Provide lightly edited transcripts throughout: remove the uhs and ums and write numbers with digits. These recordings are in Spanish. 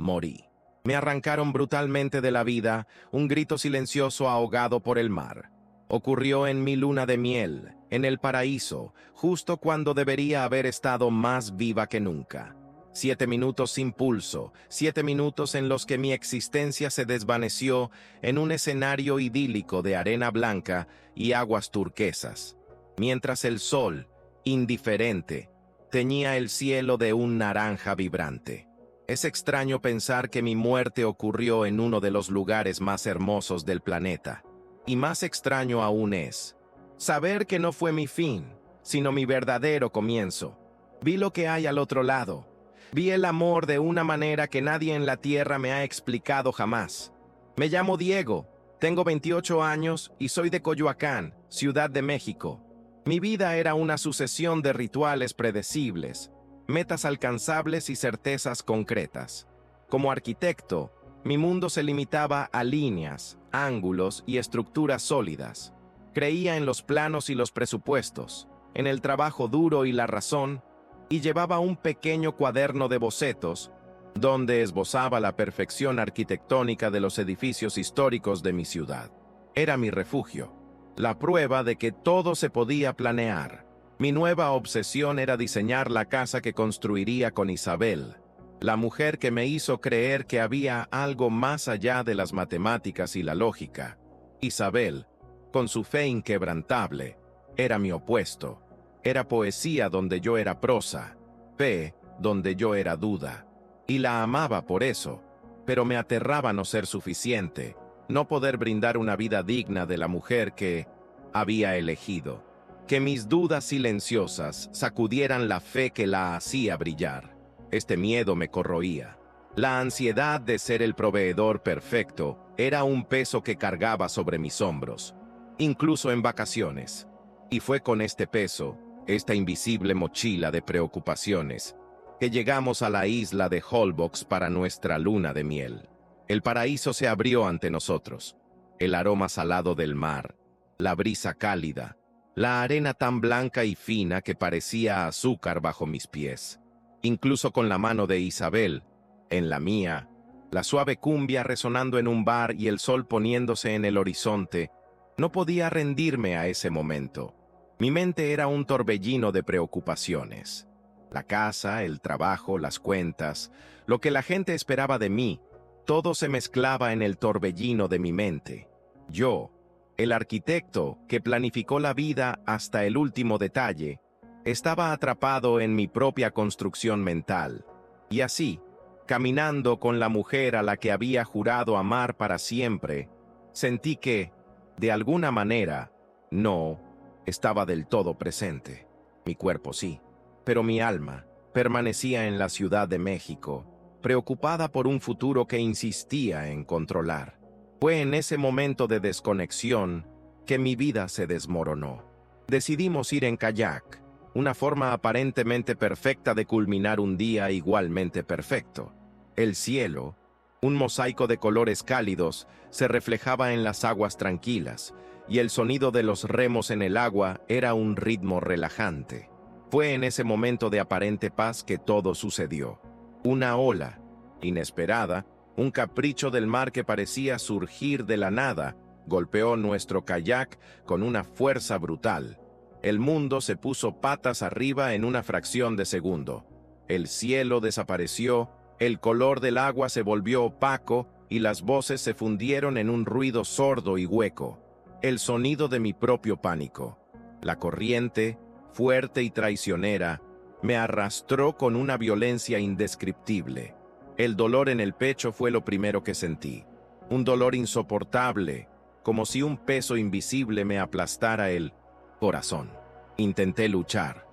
morí. Me arrancaron brutalmente de la vida, un grito silencioso ahogado por el mar. Ocurrió en mi luna de miel, en el paraíso, justo cuando debería haber estado más viva que nunca. 7 minutos sin pulso, 7 minutos en los que mi existencia se desvaneció en un escenario idílico de arena blanca y aguas turquesas, mientras el sol, indiferente, teñía el cielo de un naranja vibrante. Es extraño pensar que mi muerte ocurrió en uno de los lugares más hermosos del planeta. Y más extraño aún es saber que no fue mi fin, sino mi verdadero comienzo. Vi lo que hay al otro lado. Vi el amor de una manera que nadie en la tierra me ha explicado jamás. Me llamo Diego, tengo 28 años y soy de Coyoacán, Ciudad de México. Mi vida era una sucesión de rituales predecibles, metas alcanzables y certezas concretas. Como arquitecto, mi mundo se limitaba a líneas, ángulos y estructuras sólidas. Creía en los planos y los presupuestos, en el trabajo duro y la razón, y llevaba un pequeño cuaderno de bocetos, donde esbozaba la perfección arquitectónica de los edificios históricos de mi ciudad. Era mi refugio, la prueba de que todo se podía planear. Mi nueva obsesión era diseñar la casa que construiría con Isabel, la mujer que me hizo creer que había algo más allá de las matemáticas y la lógica. Isabel, con su fe inquebrantable, era mi opuesto. Era poesía donde yo era prosa, fe donde yo era duda. Y la amaba por eso, pero me aterraba no ser suficiente, no poder brindar una vida digna de la mujer que había elegido. Que mis dudas silenciosas sacudieran la fe que la hacía brillar. Este miedo me corroía. La ansiedad de ser el proveedor perfecto era un peso que cargaba sobre mis hombros, incluso en vacaciones. Y fue con este peso, esta invisible mochila de preocupaciones, que llegamos a la isla de Holbox para nuestra luna de miel. El paraíso se abrió ante nosotros. El aroma salado del mar, la brisa cálida, la arena tan blanca y fina que parecía azúcar bajo mis pies. Incluso con la mano de Isabel, en la mía, la suave cumbia resonando en un bar y el sol poniéndose en el horizonte, no podía rendirme a ese momento. Mi mente era un torbellino de preocupaciones. La casa, el trabajo, las cuentas, lo que la gente esperaba de mí, todo se mezclaba en el torbellino de mi mente. Yo, el arquitecto que planificó la vida hasta el último detalle, estaba atrapado en mi propia construcción mental. Y así, caminando con la mujer a la que había jurado amar para siempre, sentí que, de alguna manera, no estaba del todo presente. Mi cuerpo sí, pero mi alma permanecía en la Ciudad de México, preocupada por un futuro que insistía en controlar. Fue en ese momento de desconexión que mi vida se desmoronó. Decidimos ir en kayak, una forma aparentemente perfecta de culminar un día igualmente perfecto. El cielo, un mosaico de colores cálidos, se reflejaba en las aguas tranquilas, y el sonido de los remos en el agua era un ritmo relajante. Fue en ese momento de aparente paz que todo sucedió. Una ola, inesperada, un capricho del mar que parecía surgir de la nada, golpeó nuestro kayak con una fuerza brutal. El mundo se puso patas arriba en una fracción de segundo. El cielo desapareció, el color del agua se volvió opaco y las voces se fundieron en un ruido sordo y hueco. El sonido de mi propio pánico. La corriente, fuerte y traicionera, me arrastró con una violencia indescriptible. El dolor en el pecho fue lo primero que sentí. Un dolor insoportable, como si un peso invisible me aplastara el corazón. Intenté luchar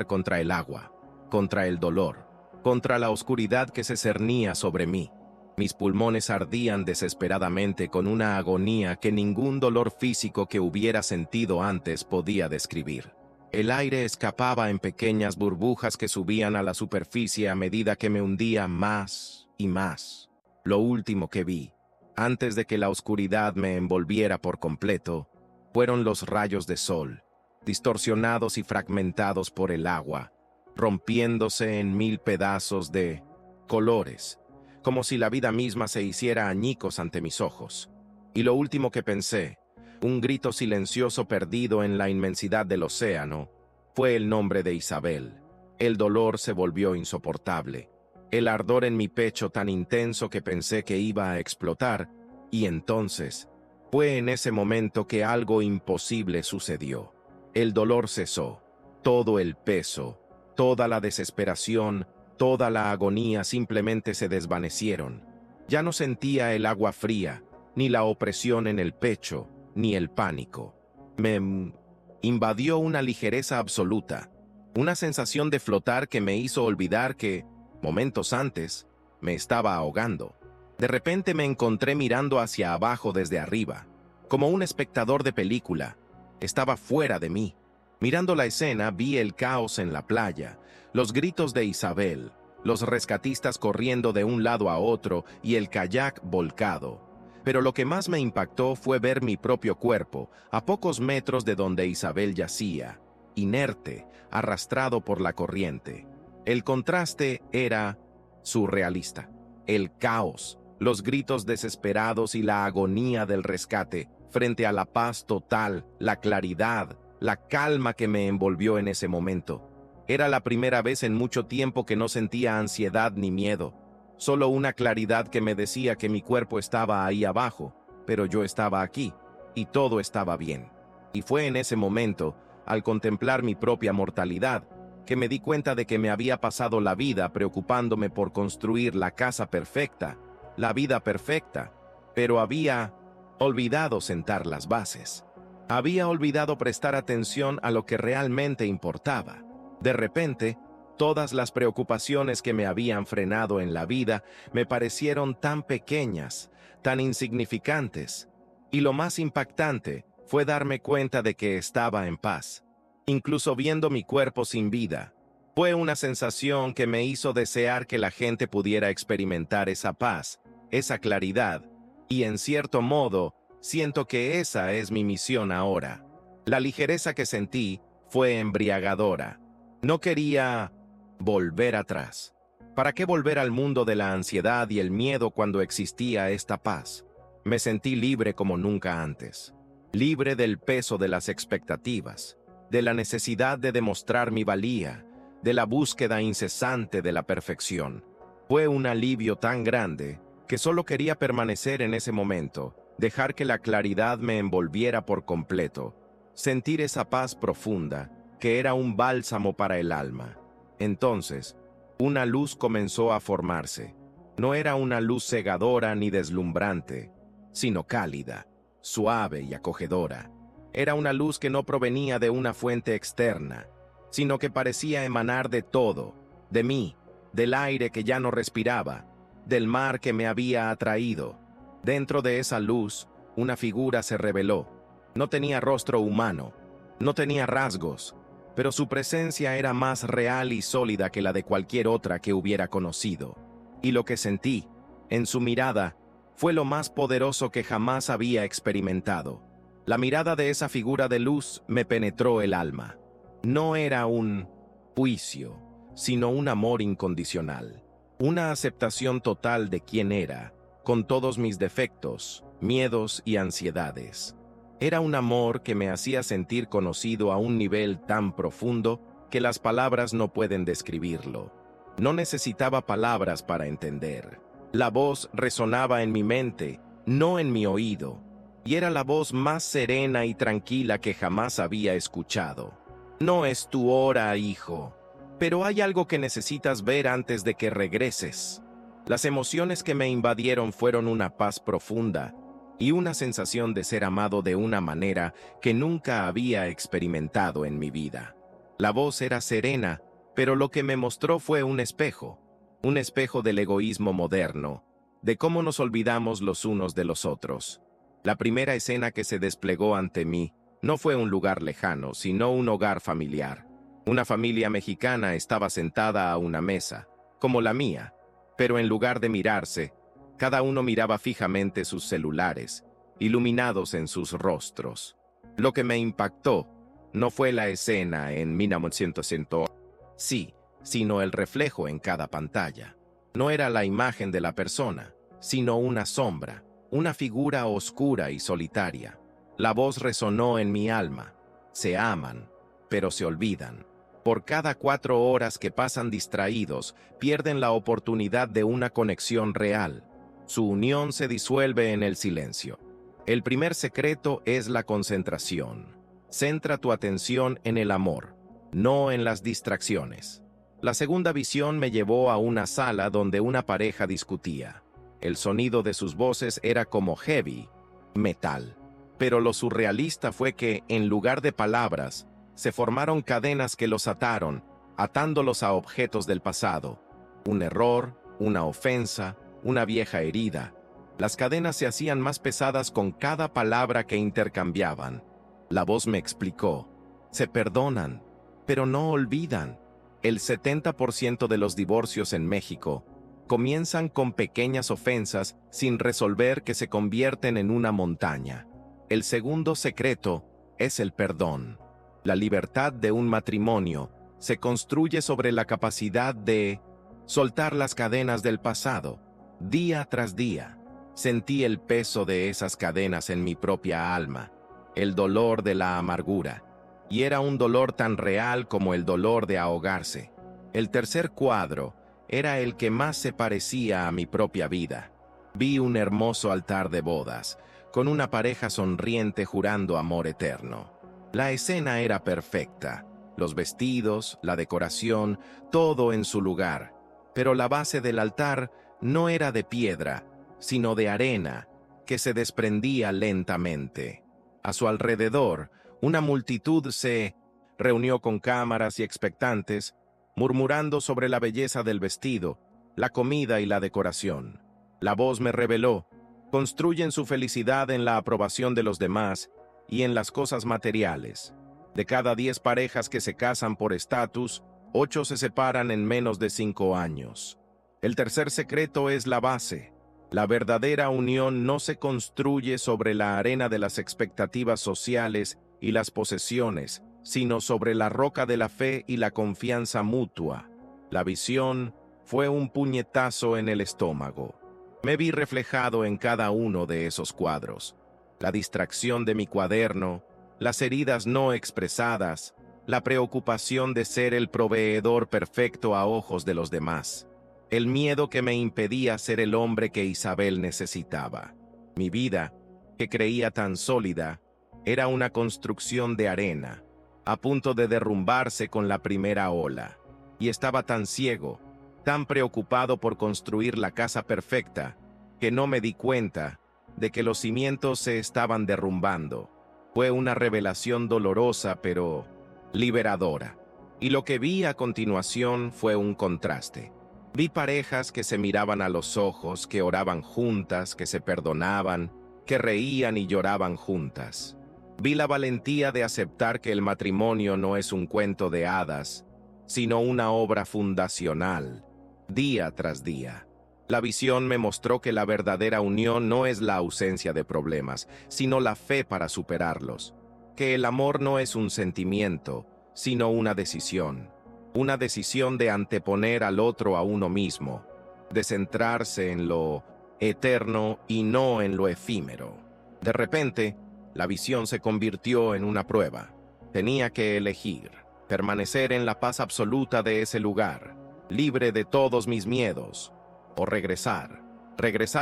contra el agua, contra el dolor, contra la oscuridad que se cernía sobre mí. Mis pulmones ardían desesperadamente con una agonía que ningún dolor físico que hubiera sentido antes podía describir. El aire escapaba en pequeñas burbujas que subían a la superficie a medida que me hundía más y más. Lo último que vi, antes de que la oscuridad me envolviera por completo, fueron los rayos de sol, distorsionados y fragmentados por el agua, rompiéndose en 1000 pedazos de colores, como si la vida misma se hiciera añicos ante mis ojos. Y lo último que pensé, un grito silencioso perdido en la inmensidad del océano, fue el nombre de Isabel. El dolor se volvió insoportable. El ardor en mi pecho tan intenso que pensé que iba a explotar, y entonces, fue en ese momento que algo imposible sucedió. El dolor cesó, todo el peso, toda la desesperación, toda la agonía simplemente se desvanecieron. Ya no sentía el agua fría, ni la opresión en el pecho, ni el pánico. Me invadió una ligereza absoluta, una sensación de flotar que me hizo olvidar que, momentos antes, me estaba ahogando. De repente me encontré mirando hacia abajo desde arriba, como un espectador de película. Estaba fuera de mí. Mirando la escena, vi el caos en la playa, los gritos de Isabel, los rescatistas corriendo de un lado a otro y el kayak volcado. Pero lo que más me impactó fue ver mi propio cuerpo, a pocos metros de donde Isabel yacía, inerte, arrastrado por la corriente. El contraste era surrealista. El caos, los gritos desesperados y la agonía del rescate, frente a la paz total, la claridad, la calma que me envolvió en ese momento. Era la primera vez en mucho tiempo que no sentía ansiedad ni miedo, solo una claridad que me decía que mi cuerpo estaba ahí abajo, pero yo estaba aquí, y todo estaba bien. Y fue en ese momento, al contemplar mi propia mortalidad, que me di cuenta de que me había pasado la vida preocupándome por construir la casa perfecta, la vida perfecta, pero había olvidado sentar las bases. Había olvidado prestar atención a lo que realmente importaba. De repente, todas las preocupaciones que me habían frenado en la vida me parecieron tan pequeñas, tan insignificantes, y lo más impactante fue darme cuenta de que estaba en paz, incluso viendo mi cuerpo sin vida. Fue una sensación que me hizo desear que la gente pudiera experimentar esa paz, esa claridad, y en cierto modo, siento que esa es mi misión ahora. La ligereza que sentí fue embriagadora. No quería volver atrás. ¿Para qué volver al mundo de la ansiedad y el miedo cuando existía esta paz? Me sentí libre como nunca antes. Libre del peso de las expectativas, de la necesidad de demostrar mi valía, de la búsqueda incesante de la perfección. Fue un alivio tan grande que solo quería permanecer en ese momento, dejar que la claridad me envolviera por completo, sentir esa paz profunda, que era un bálsamo para el alma. Entonces, una luz comenzó a formarse. No era una luz cegadora ni deslumbrante, sino cálida, suave y acogedora. Era una luz que no provenía de una fuente externa, sino que parecía emanar de todo, de mí, del aire que ya no respiraba, del mar que me había atraído. Dentro de esa luz, una figura se reveló. No tenía rostro humano, no tenía rasgos, pero su presencia era más real y sólida que la de cualquier otra que hubiera conocido. Y lo que sentí, en su mirada, fue lo más poderoso que jamás había experimentado. La mirada de esa figura de luz me penetró el alma. No era un juicio, sino un amor incondicional. Una aceptación total de quién era, con todos mis defectos, miedos y ansiedades. Era un amor que me hacía sentir conocido a un nivel tan profundo que las palabras no pueden describirlo. No necesitaba palabras para entender. La voz resonaba en mi mente, no en mi oído, y era la voz más serena y tranquila que jamás había escuchado. No es tu hora, hijo, pero hay algo que necesitas ver antes de que regreses. Las emociones que me invadieron fueron una paz profunda y una sensación de ser amado de una manera que nunca había experimentado en mi vida. La voz era serena, pero lo que me mostró fue un espejo del egoísmo moderno, de cómo nos olvidamos los unos de los otros. La primera escena que se desplegó ante mí no fue un lugar lejano, sino un hogar familiar. Una familia mexicana estaba sentada a una mesa, como la mía, pero en lugar de mirarse, cada uno miraba fijamente sus celulares, iluminados en sus rostros. Lo que me impactó no fue la escena en 1900, sí, sino el reflejo en cada pantalla. No era la imagen de la persona, sino una sombra, una figura oscura y solitaria. La voz resonó en mi alma. Se aman, pero se olvidan. Por cada 4 horas que pasan distraídos, pierden la oportunidad de una conexión real. Su unión se disuelve en el silencio. El primer secreto es la concentración. Centra tu atención en el amor, no en las distracciones. La segunda visión me llevó a una sala donde una pareja discutía. El sonido de sus voces era como heavy metal. Pero lo surrealista fue que, en lugar de palabras, se formaron cadenas que los ataron, atándolos a objetos del pasado. Un error, una ofensa, una vieja herida. Las cadenas se hacían más pesadas con cada palabra que intercambiaban. La voz me explicó: se perdonan, pero no olvidan. El 70% de los divorcios en México comienzan con pequeñas ofensas sin resolver que se convierten en una montaña. El segundo secreto es el perdón. La libertad de un matrimonio se construye sobre la capacidad de soltar las cadenas del pasado. Día tras día, sentí el peso de esas cadenas en mi propia alma, el dolor de la amargura, y era un dolor tan real como el dolor de ahogarse. El tercer cuadro era el que más se parecía a mi propia vida. Vi un hermoso altar de bodas, con una pareja sonriente jurando amor eterno. La escena era perfecta, los vestidos, la decoración, todo en su lugar, pero la base del altar no era de piedra, sino de arena, que se desprendía lentamente. A su alrededor, una multitud se reunió con cámaras y expectantes, murmurando sobre la belleza del vestido, la comida y la decoración. La voz me reveló: construyen su felicidad en la aprobación de los demás y en las cosas materiales. De cada 10 parejas que se casan por estatus, 8 se separan en menos de 5 años. El tercer secreto es la base. La verdadera unión no se construye sobre la arena de las expectativas sociales y las posesiones, sino sobre la roca de la fe y la confianza mutua. La visión fue un puñetazo en el estómago. Me vi reflejado en cada uno de esos cuadros. La distracción de mi cuaderno, las heridas no expresadas, la preocupación de ser el proveedor perfecto a ojos de los demás, el miedo que me impedía ser el hombre que Isabel necesitaba. Mi vida, que creía tan sólida, era una construcción de arena, a punto de derrumbarse con la primera ola. Y estaba tan ciego, tan preocupado por construir la casa perfecta, que no me di cuenta de que los cimientos se estaban derrumbando. Fue una revelación dolorosa, pero liberadora. Y lo que vi a continuación fue un contraste. Vi parejas que se miraban a los ojos, que oraban juntas, que se perdonaban, que reían y lloraban juntas. Vi la valentía de aceptar que el matrimonio no es un cuento de hadas, sino una obra fundacional, día tras día. La visión me mostró que la verdadera unión no es la ausencia de problemas, sino la fe para superarlos. Que el amor no es un sentimiento, sino una decisión. Una decisión de anteponer al otro a uno mismo, de centrarse en lo eterno y no en lo efímero. De repente, la visión se convirtió en una prueba. Tenía que elegir: permanecer en la paz absoluta de ese lugar, libre de todos mis miedos, o regresar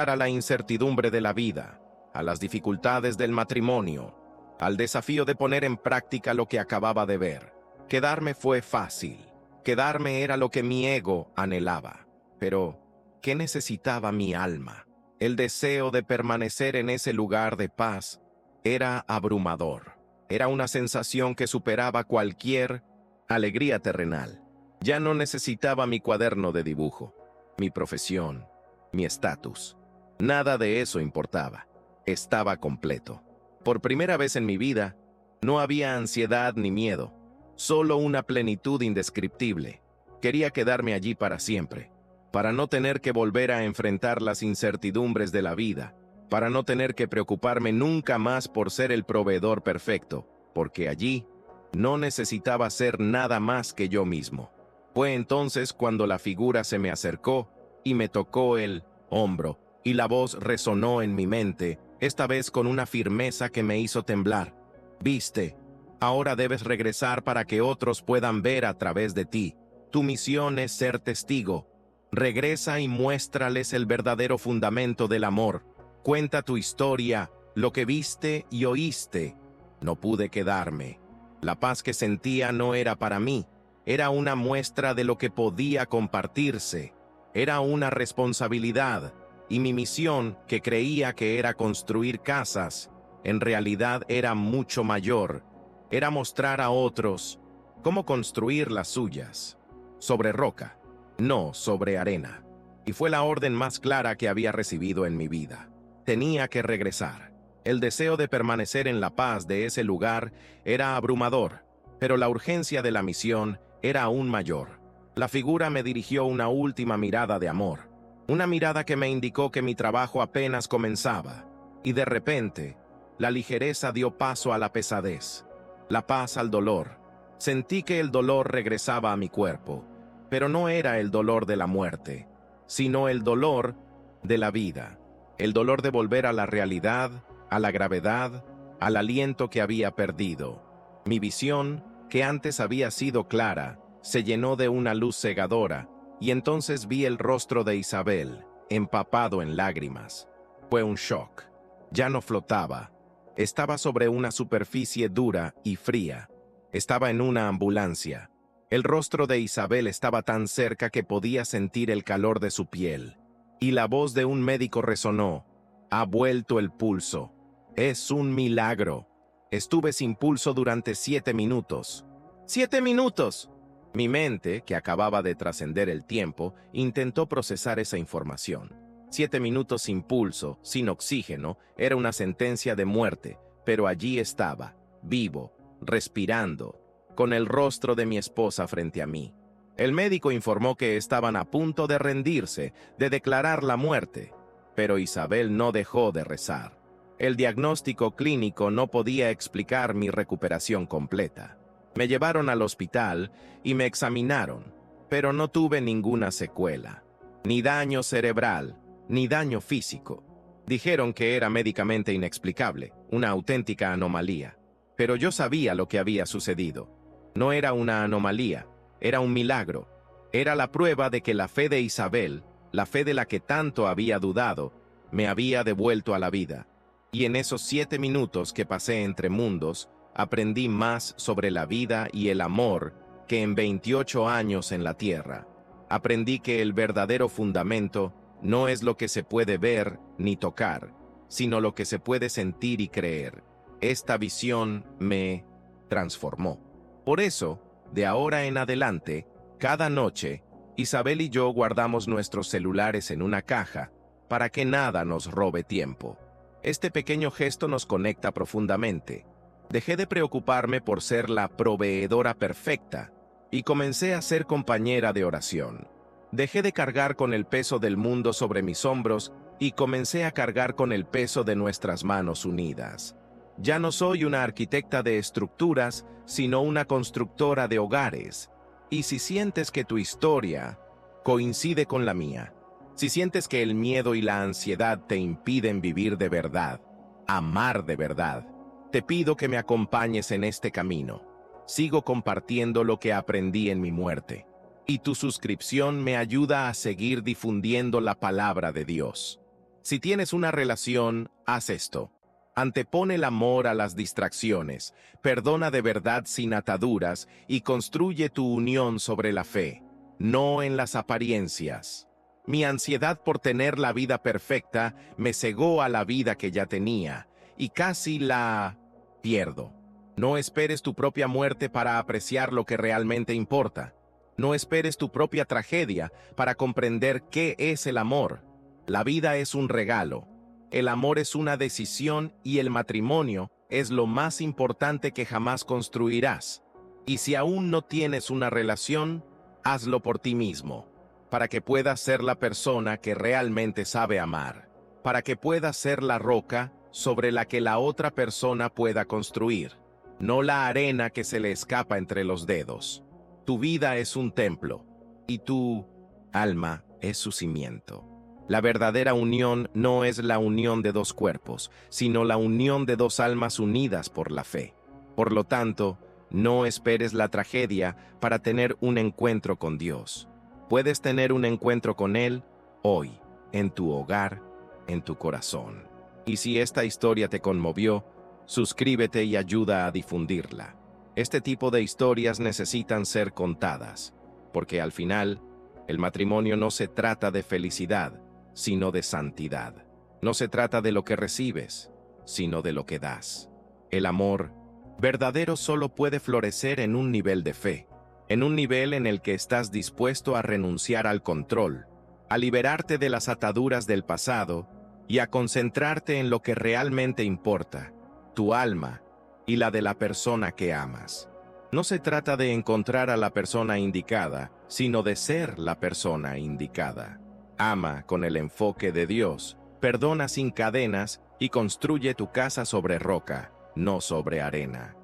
a la incertidumbre de la vida, a las dificultades del matrimonio, al desafío de poner en práctica lo que acababa de ver. Quedarme fue fácil. Quedarme era lo que mi ego anhelaba. Pero, ¿qué necesitaba mi alma? El deseo de permanecer en ese lugar de paz era abrumador. Era una sensación que superaba cualquier alegría terrenal. Ya no necesitaba mi cuaderno de dibujo, mi profesión, mi estatus. Nada de eso importaba. Estaba completo. Por primera vez en mi vida, no había ansiedad ni miedo, solo una plenitud indescriptible. Quería quedarme allí para siempre, para no tener que volver a enfrentar las incertidumbres de la vida, para no tener que preocuparme nunca más por ser el proveedor perfecto, porque allí no necesitaba ser nada más que yo mismo. Fue entonces cuando la figura se me acercó y me tocó el hombro, y la voz resonó en mi mente, esta vez con una firmeza que me hizo temblar. «Viste, ahora debes regresar para que otros puedan ver a través de ti. Tu misión es ser testigo. Regresa y muéstrales el verdadero fundamento del amor. Cuenta tu historia, lo que viste y oíste». No pude quedarme. La paz que sentía no era para mí, era una muestra de lo que podía compartirse. Era una responsabilidad, y mi misión, que creía que era construir casas, en realidad era mucho mayor. Era mostrar a otros cómo construir las suyas, sobre roca, no sobre arena. Y fue la orden más clara que había recibido en mi vida. Tenía que regresar. El deseo de permanecer en la paz de ese lugar era abrumador, pero la urgencia de la misión era aún mayor. La figura me dirigió una última mirada de amor, una mirada que me indicó que mi trabajo apenas comenzaba, y de repente, la ligereza dio paso a la pesadez, la paz al dolor. Sentí que el dolor regresaba a mi cuerpo, pero no era el dolor de la muerte, sino el dolor de la vida, el dolor de volver a la realidad, a la gravedad, al aliento que había perdido. Mi visión, que antes había sido clara, se llenó de una luz cegadora, y entonces vi el rostro de Isabel, empapado en lágrimas. Fue un shock. Ya no flotaba. Estaba sobre una superficie dura y fría. Estaba en una ambulancia. El rostro de Isabel estaba tan cerca que podía sentir el calor de su piel. Y la voz de un médico resonó. «Ha vuelto el pulso. Es un milagro. Estuve sin pulso durante 7 minutos». ¡7 minutos! Mi mente, que acababa de trascender el tiempo, intentó procesar esa información. 7 minutos sin pulso, sin oxígeno, era una sentencia de muerte, pero allí estaba, vivo, respirando, con el rostro de mi esposa frente a mí. El médico informó que estaban a punto de rendirse, de declarar la muerte, pero Isabel no dejó de rezar. El diagnóstico clínico no podía explicar mi recuperación completa. Me llevaron al hospital y me examinaron, pero no tuve ninguna secuela, ni daño cerebral, ni daño físico. Dijeron que era médicamente inexplicable, una auténtica anomalía. Pero yo sabía lo que había sucedido. No era una anomalía, era un milagro. Era la prueba de que la fe de Isabel, la fe de la que tanto había dudado, me había devuelto a la vida. Y en esos 7 minutos que pasé entre mundos, aprendí más sobre la vida y el amor que en 28 años en la tierra. Aprendí que el verdadero fundamento no es lo que se puede ver ni tocar, sino lo que se puede sentir y creer. Esta visión me transformó. Por eso, de ahora en adelante, cada noche, Isabel y yo guardamos nuestros celulares en una caja para que nada nos robe tiempo. Este pequeño gesto nos conecta profundamente. Dejé de preocuparme por ser la proveedora perfecta y comencé a ser compañera de oración. Dejé de cargar con el peso del mundo sobre mis hombros y comencé a cargar con el peso de nuestras manos unidas. Ya no soy una arquitecta de estructuras, sino una constructora de hogares. Y si sientes que tu historia coincide con la mía, si sientes que el miedo y la ansiedad te impiden vivir de verdad, amar de verdad, te pido que me acompañes en este camino. Sigo compartiendo lo que aprendí en mi muerte, y tu suscripción me ayuda a seguir difundiendo la palabra de Dios. Si tienes una relación, haz esto. Antepone el amor a las distracciones, perdona de verdad sin ataduras y construye tu unión sobre la fe, no en las apariencias. Mi ansiedad por tener la vida perfecta me cegó a la vida que ya tenía, y casi la pierdo. No esperes tu propia muerte para apreciar lo que realmente importa. No esperes tu propia tragedia para comprender qué es el amor. La vida es un regalo. El amor es una decisión y el matrimonio es lo más importante que jamás construirás. Y si aún no tienes una relación, hazlo por ti mismo, para que puedas ser la persona que realmente sabe amar, para que puedas ser la roca sobre la que la otra persona pueda construir, no la arena que se le escapa entre los dedos. Tu vida es un templo, y tu alma es su cimiento. La verdadera unión no es la unión de dos cuerpos, sino la unión de dos almas unidas por la fe. Por lo tanto, no esperes la tragedia para tener un encuentro con Dios. Puedes tener un encuentro con Él hoy, en tu hogar, en tu corazón. Y si esta historia te conmovió, suscríbete y ayuda a difundirla. Este tipo de historias necesitan ser contadas, porque al final, el matrimonio no se trata de felicidad, sino de santidad. No se trata de lo que recibes, sino de lo que das. El amor verdadero solo puede florecer en un nivel de fe, en un nivel en el que estás dispuesto a renunciar al control, a liberarte de las ataduras del pasado y a concentrarte en lo que realmente importa, tu alma y la de la persona que amas. No se trata de encontrar a la persona indicada, sino de ser la persona indicada. Ama con el enfoque de Dios, perdona sin cadenas y construye tu casa sobre roca, no sobre arena.